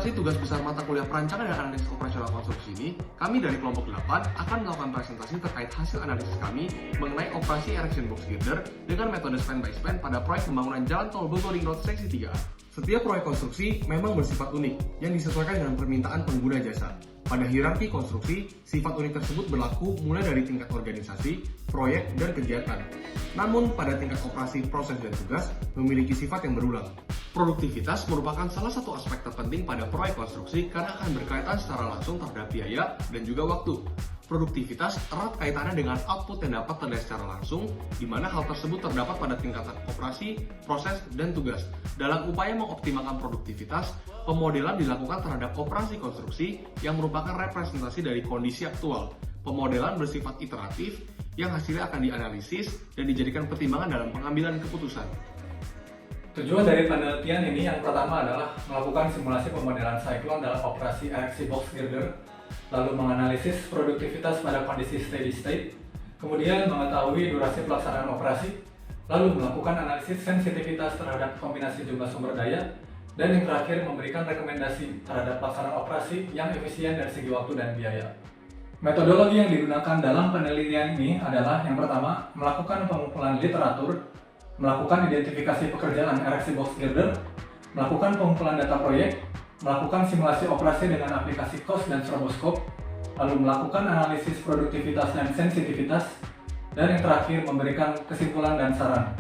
presentasi tugas besar mata kuliah perancangan dan analisis operasional konstruksi ini, kami dari kelompok 8 akan melakukan presentasi terkait hasil analisis kami mengenai operasi erection box girder dengan metode span by span pada proyek pembangunan jalan tol Bogor Ring Road seksi 3A. Setiap proyek konstruksi memang bersifat unik yang disesuaikan dengan permintaan pengguna jasa. Pada hierarki konstruksi, sifat unik tersebut berlaku mulai dari tingkat organisasi, proyek, dan kegiatan. Namun, pada tingkat operasi, proses, dan tugas, memiliki sifat yang berulang. Produktivitas merupakan salah satu aspek terpenting pada proyek konstruksi karena akan berkaitan secara langsung terhadap biaya dan juga waktu. Produktivitas erat kaitannya dengan output yang dapat terlihat secara langsung, di mana hal tersebut terdapat pada tingkatan operasi, proses, dan tugas. Dalam upaya mengoptimalkan produktivitas, pemodelan dilakukan terhadap operasi konstruksi yang merupakan representasi dari kondisi aktual. Pemodelan bersifat iteratif, yang hasilnya akan dianalisis dan dijadikan pertimbangan dalam pengambilan keputusan. Tujuan dari penelitian ini yang pertama adalah melakukan simulasi pemodelan siklon dalam operasi ereksi box girder, lalu menganalisis produktivitas pada kondisi steady state, kemudian mengetahui durasi pelaksanaan operasi, lalu melakukan analisis sensitivitas terhadap kombinasi jumlah sumber daya, dan yang terakhir memberikan rekomendasi terhadap pelaksanaan operasi yang efisien dari segi waktu dan biaya. Metodologi yang digunakan dalam penelitian ini adalah yang pertama, melakukan pengumpulan literatur, melakukan identifikasi pekerjaan ereksi box girder, melakukan pengumpulan data proyek, melakukan simulasi operasi dengan aplikasi COS dan stroboscope, lalu melakukan analisis produktivitas dan sensitivitas, dan yang terakhir memberikan kesimpulan dan saran.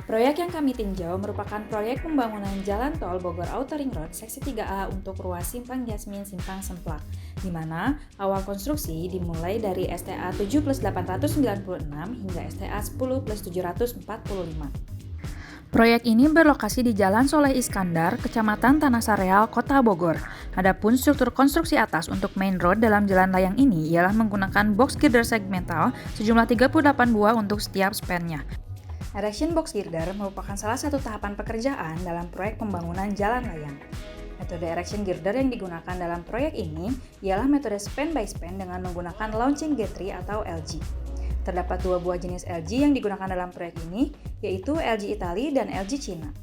Proyek yang kami tinjau merupakan proyek pembangunan jalan tol Bogor Outer Ring Road seksi 3A untuk ruas Simpang Jasmin Simpang Semplak, di mana awal konstruksi dimulai dari STA 7+896 hingga STA 10+745. Proyek ini berlokasi di Jalan Soleh Iskandar, Kecamatan Tanah Sareal, Kota Bogor. Adapun struktur konstruksi atas untuk main road dalam jalan layang ini ialah menggunakan box girder segmental sejumlah 38 buah untuk setiap span-nya. Erection box girder merupakan salah satu tahapan pekerjaan dalam proyek pembangunan jalan layang. Metode erection girder yang digunakan dalam proyek ini ialah metode span by span dengan menggunakan launching gantry atau LG. Terdapat dua buah jenis LG yang digunakan dalam proyek ini, yaitu LG Italy dan LG Cina.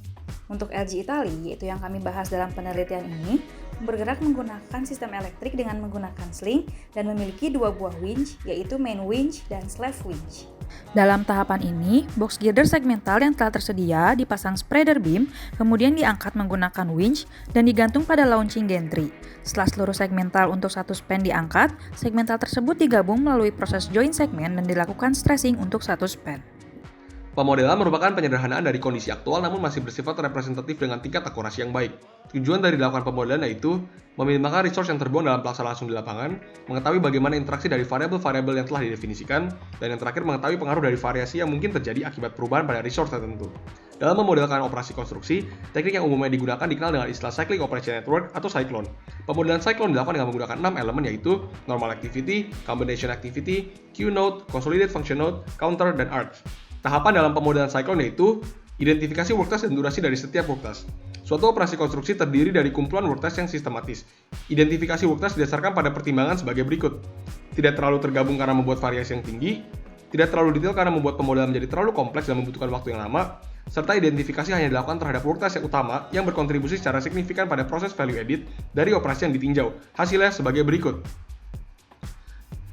Untuk LG Italy, yaitu yang kami bahas dalam penelitian ini, bergerak menggunakan sistem elektrik dengan menggunakan sling dan memiliki dua buah winch, yaitu main winch dan slave winch. Dalam tahapan ini, box girder segmental yang telah tersedia dipasang spreader beam, kemudian diangkat menggunakan winch dan digantung pada launching gantry. Setelah seluruh segmental untuk satu span diangkat, segmental tersebut digabung melalui proses join segmen dan dilakukan stressing untuk satu span. Pemodelan merupakan penyederhanaan dari kondisi aktual namun masih bersifat representatif dengan tingkat akurasi yang baik. Tujuan dari dilakukan pemodelan yaitu meminimalkan resource yang terbuang dalam pelaksanaan langsung di lapangan, mengetahui bagaimana interaksi dari variabel-variabel yang telah didefinisikan, dan yang terakhir mengetahui pengaruh dari variasi yang mungkin terjadi akibat perubahan pada resource tertentu. Dalam memodelkan operasi konstruksi, teknik yang umumnya digunakan dikenal dengan istilah Cyclic Operation Network atau cyclone. Pemodelan cyclone dilakukan dengan menggunakan 6 elemen yaitu normal activity, combination activity, Q-node, consolidated function node, counter, dan arc. Tahapan dalam pemodelan cyclone yaitu identifikasi work task dan durasi dari setiap work task. Suatu operasi konstruksi terdiri dari kumpulan work task yang sistematis. Identifikasi work task didasarkan pada pertimbangan sebagai berikut. Tidak terlalu tergabung karena membuat variasi yang tinggi, tidak terlalu detail karena membuat pemodelan menjadi terlalu kompleks dan membutuhkan waktu yang lama, serta identifikasi hanya dilakukan terhadap work task yang utama yang berkontribusi secara signifikan pada proses value added dari operasi yang ditinjau. Hasilnya sebagai berikut.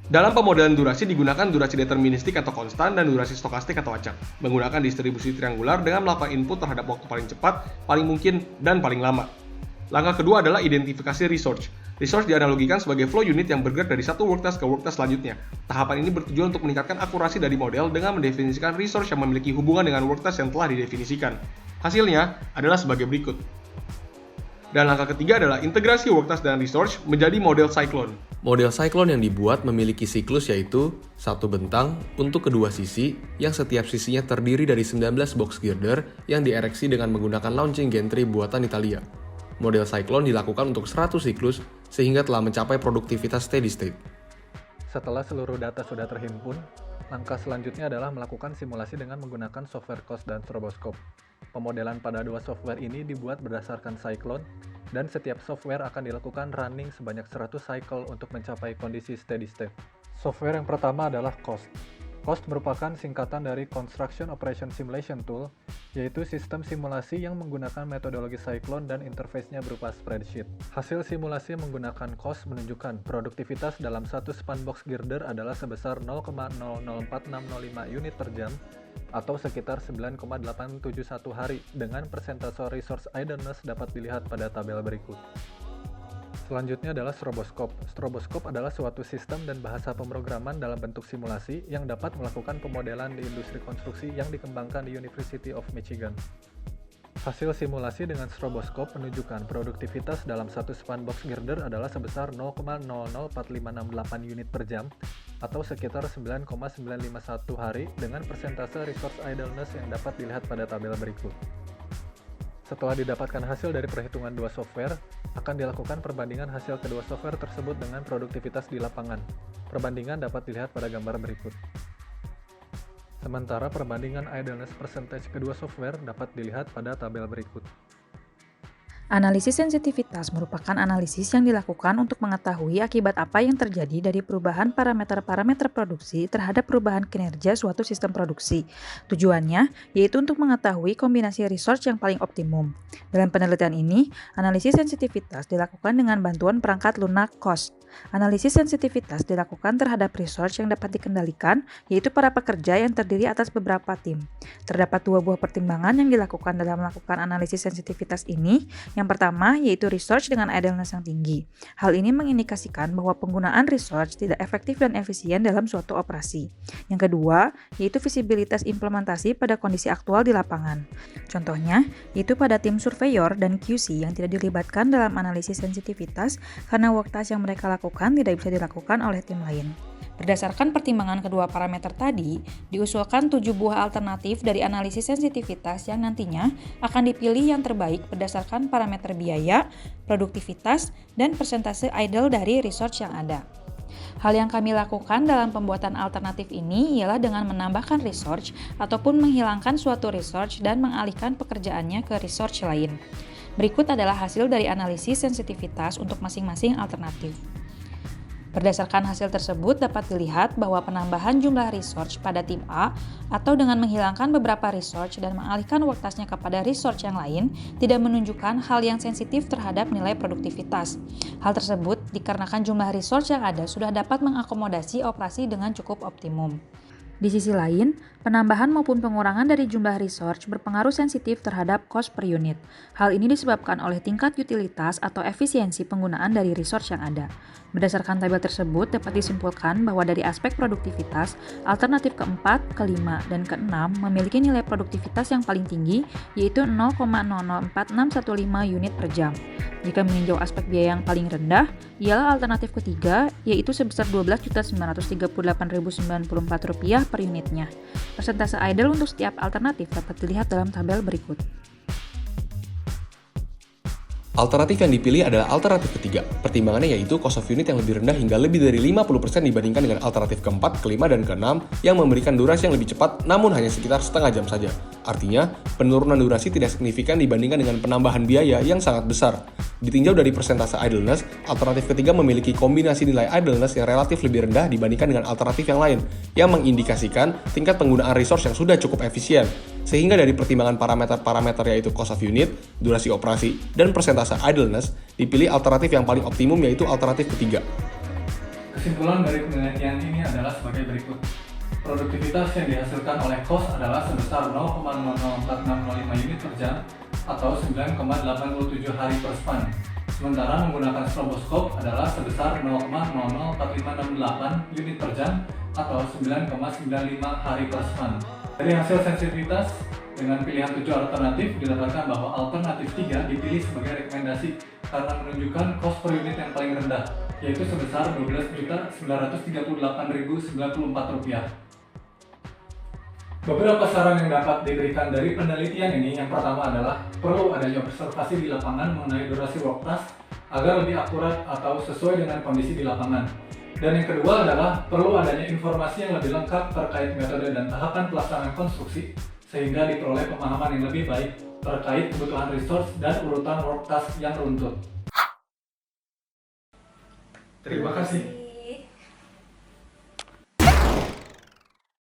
Dalam pemodelan durasi digunakan durasi deterministik atau konstan dan durasi stokastik atau acak, menggunakan distribusi triangular dengan melakukan input terhadap waktu paling cepat, paling mungkin, dan paling lama. Langkah kedua adalah identifikasi resource. Resource dianalogikan sebagai flow unit yang bergerak dari satu work task ke work task selanjutnya. Tahapan ini bertujuan untuk meningkatkan akurasi dari model dengan mendefinisikan resource yang memiliki hubungan dengan work task yang telah didefinisikan. Hasilnya adalah sebagai berikut. Dan langkah ketiga adalah integrasi work task dan resource menjadi model cyclone. Model cyclone yang dibuat memiliki siklus yaitu satu bentang untuk kedua sisi yang setiap sisinya terdiri dari 19 box girder yang diereksi dengan menggunakan launching gantry buatan Italia. Model cyclone dilakukan untuk 100 siklus sehingga telah mencapai produktivitas steady state. Setelah seluruh data sudah terhimpun, langkah selanjutnya adalah melakukan simulasi dengan menggunakan software COS dan stroboscope. Pemodelan pada dua software ini dibuat berdasarkan cyclone, dan setiap software akan dilakukan running sebanyak 100 cycle untuk mencapai kondisi steady state. Software yang pertama adalah COS. COST merupakan singkatan dari Construction Operation Simulation Tool, yaitu sistem simulasi yang menggunakan metodologi Cyclone dan interface-nya berupa spreadsheet. Hasil simulasi menggunakan COST menunjukkan produktivitas dalam satu span box girder adalah sebesar 0,004605 unit per jam atau sekitar 9,871 hari dengan persentase resource idleness dapat dilihat pada tabel berikut. Selanjutnya adalah stroboscope. Stroboscope adalah suatu sistem dan bahasa pemrograman dalam bentuk simulasi yang dapat melakukan pemodelan di industri konstruksi yang dikembangkan di University of Michigan. Hasil simulasi dengan stroboscope menunjukkan produktivitas dalam satu span box girder adalah sebesar 0,004568 unit per jam atau sekitar 9,951 hari dengan persentase resource idleness yang dapat dilihat pada tabel berikut. Setelah didapatkan hasil dari perhitungan dua software, akan dilakukan perbandingan hasil kedua software tersebut dengan produktivitas di lapangan. Perbandingan dapat dilihat pada gambar berikut. Sementara perbandingan idleness percentage kedua software dapat dilihat pada tabel berikut. Analisis sensitivitas merupakan analisis yang dilakukan untuk mengetahui akibat apa yang terjadi dari perubahan parameter-parameter produksi terhadap perubahan kinerja suatu sistem produksi. Tujuannya yaitu untuk mengetahui kombinasi resource yang paling optimum. Dalam penelitian ini, analisis sensitivitas dilakukan dengan bantuan perangkat lunak COST. Analisis sensitivitas dilakukan terhadap resource yang dapat dikendalikan, yaitu para pekerja yang terdiri atas beberapa tim. Terdapat dua buah pertimbangan yang dilakukan dalam melakukan analisis sensitivitas ini. Yang pertama, yaitu research dengan idleness yang tinggi. Hal ini mengindikasikan bahwa penggunaan research tidak efektif dan efisien dalam suatu operasi. Yang kedua, yaitu visibilitas implementasi pada kondisi aktual di lapangan. Contohnya, yaitu pada tim surveyor dan QC yang tidak dilibatkan dalam analisis sensitivitas karena work task yang mereka lakukan tidak bisa dilakukan oleh tim lain. Berdasarkan pertimbangan kedua parameter tadi, diusulkan 7 buah alternatif dari analisis sensitivitas yang nantinya akan dipilih yang terbaik berdasarkan parameter biaya, produktivitas, dan persentase idle dari resource yang ada. Hal yang kami lakukan dalam pembuatan alternatif ini ialah dengan menambahkan resource ataupun menghilangkan suatu resource dan mengalihkan pekerjaannya ke resource lain. Berikut adalah hasil dari analisis sensitivitas untuk masing-masing alternatif. Berdasarkan hasil tersebut dapat dilihat bahwa penambahan jumlah resource pada tim A atau dengan menghilangkan beberapa resource dan mengalihkan work task-nya kepada resource yang lain tidak menunjukkan hal yang sensitif terhadap nilai produktivitas. Hal tersebut dikarenakan jumlah resource yang ada sudah dapat mengakomodasi operasi dengan cukup optimum. Di sisi lain, penambahan maupun pengurangan dari jumlah resource berpengaruh sensitif terhadap cost per unit. Hal ini disebabkan oleh tingkat utilitas atau efisiensi penggunaan dari resource yang ada. Berdasarkan tabel tersebut dapat disimpulkan bahwa dari aspek produktivitas, alternatif keempat, kelima, dan keenam memiliki nilai produktivitas yang paling tinggi yaitu 0,004615 unit per jam. Jika meninjau aspek biaya yang paling rendah, ialah alternatif ketiga yaitu sebesar Rp12.938.094 per unitnya. Persentase idle untuk setiap alternatif dapat dilihat dalam tabel berikut. Alternatif yang dipilih adalah alternatif ketiga. Pertimbangannya yaitu cost of unit yang lebih rendah hingga lebih dari 50% dibandingkan dengan alternatif keempat, kelima, dan keenam yang memberikan durasi yang lebih cepat namun hanya sekitar setengah jam saja. Artinya, penurunan durasi tidak signifikan dibandingkan dengan penambahan biaya yang sangat besar. Ditinjau dari persentase idleness, alternatif ketiga memiliki kombinasi nilai idleness yang relatif lebih rendah dibandingkan dengan alternatif yang lain, yang mengindikasikan tingkat penggunaan resource yang sudah cukup efisien. Sehingga dari pertimbangan parameter-parameter yaitu cost of unit, durasi operasi, dan persentase idleness, dipilih alternatif yang paling optimum yaitu alternatif ketiga. Kesimpulan dari penelitian ini adalah sebagai berikut. Produktivitas yang dihasilkan oleh COST adalah sebesar 0,004605 unit per jam atau 9,87 hari per span. Sementara menggunakan stroboscope adalah sebesar 0,004568 unit per jam atau 9,95 hari per span. Dari hasil sensitivitas, dengan pilihan 7 alternatif, didapatkan bahwa alternatif 3 dipilih sebagai rekomendasi karena menunjukkan cost per unit yang paling rendah, yaitu sebesar Rp12.938.094. Beberapa saran yang dapat diberikan dari penelitian ini, yang pertama adalah perlu adanya observasi di lapangan mengenai durasi work task agar lebih akurat atau sesuai dengan kondisi di lapangan. Dan yang kedua adalah perlu adanya informasi yang lebih lengkap terkait metode dan tahapan pelaksanaan konstruksi sehingga diperoleh pemahaman yang lebih baik terkait kebutuhan resource dan urutan work task yang runtut. Terima kasih.